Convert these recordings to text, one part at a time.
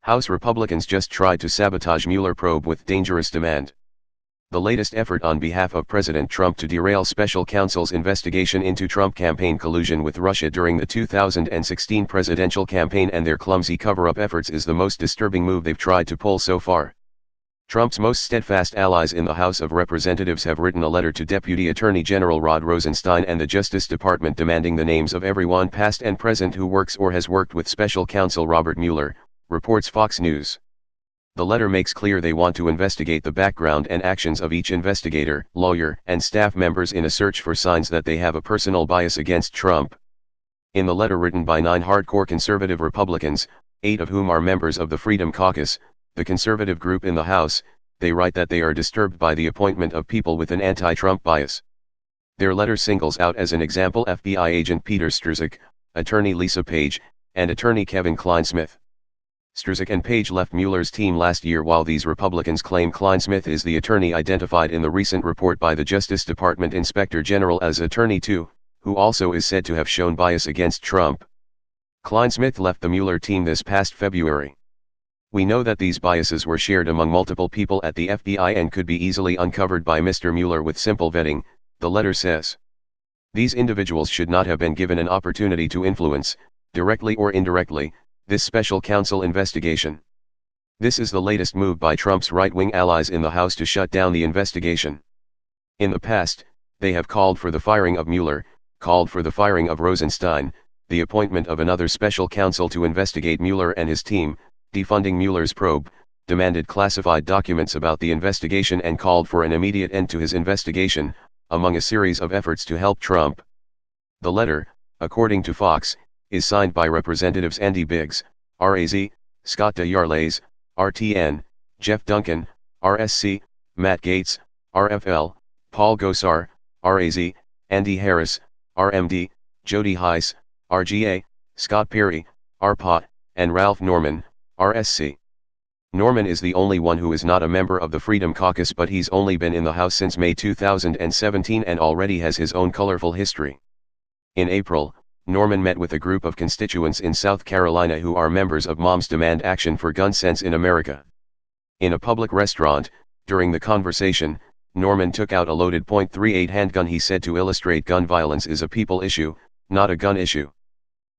House Republicans just tried to sabotage Mueller probe with dangerous demand. The latest effort on behalf of President Trump to derail special counsel's investigation into Trump campaign collusion with Russia during the 2016 presidential campaign and their clumsy cover-up efforts is the most disturbing move they've tried to pull so far. Trump's most steadfast allies in the House of Representatives have written a letter to Deputy Attorney General Rod Rosenstein and the Justice Department demanding the names of everyone past and present who works or has worked with Special Counsel Robert Mueller, reports Fox News. The letter makes clear they want to investigate the background and actions of each investigator, lawyer, and staff members in a search for signs that they have a personal bias against Trump. In the letter written by 9 hardcore conservative Republicans, 8 of whom are members of the Freedom Caucus, the conservative group in the House, they write that they are disturbed by the appointment of people with an anti-Trump bias. Their letter singles out as an example FBI agent Peter Strzok, attorney Lisa Page, and attorney Kevin Clinesmith. Strzok and Page left Mueller's team last year while these Republicans claim Clinesmith is the attorney identified in the recent report by the Justice Department Inspector General as Attorney 2, who also is said to have shown bias against Trump. Clinesmith left the Mueller team this past February. We know that these biases were shared among multiple people at the FBI and could be easily uncovered by Mr. Mueller with simple vetting, the letter says. These individuals should not have been given an opportunity to influence, directly or indirectly, this special counsel investigation. This is the latest move by Trump's right-wing allies in the House to shut down the investigation. In the past, they have called for the firing of Mueller, called for the firing of Rosenstein, the appointment of another special counsel to investigate Mueller and his team, defunding Mueller's probe, demanded classified documents about the investigation and called for an immediate end to his investigation, among a series of efforts to help Trump. The letter, according to Fox, is signed by Representatives Andy Biggs, RAZ, Scott DeYarles, RTN, Jeff Duncan, RSC, Matt Gaetz, RFL, Paul Gosar, RAZ, Andy Harris, RMD, Jody Heiss, RGA, Scott Perry, RPOT, and Ralph Norman, RSC. Norman is the only one who is not a member of the Freedom Caucus, but he's only been in the House since May 2017 and already has his own colorful history. In April, Norman met with a group of constituents in South Carolina who are members of Moms Demand Action for Gun Sense in America. In a public restaurant, during the conversation, Norman took out a loaded .38 handgun he said to illustrate gun violence is a people issue, not a gun issue.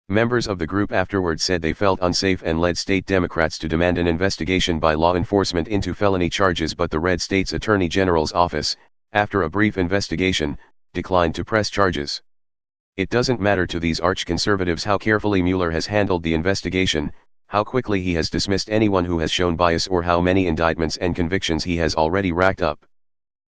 Members of the group afterward said they felt unsafe and led state Democrats to demand an investigation by law enforcement into felony charges, but the red state's Attorney General's office, after a brief investigation, declined to press charges. It doesn't matter to these arch-conservatives how carefully Mueller has handled the investigation, how quickly he has dismissed anyone who has shown bias, or how many indictments and convictions he has already racked up.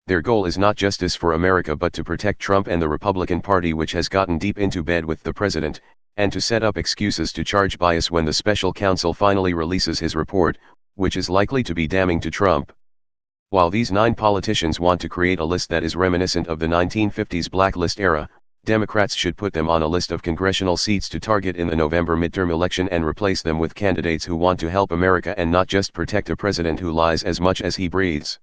Their goal is not justice for America but to protect Trump and the Republican Party, which has gotten deep into bed with the president, and to set up excuses to charge bias when the special counsel finally releases his report, which is likely to be damning to Trump. While these 9 politicians want to create a list that is reminiscent of the 1950s blacklist era, Democrats should put them on a list of congressional seats to target in the November midterm election and replace them with candidates who want to help America and not just protect a president who lies as much as he breathes.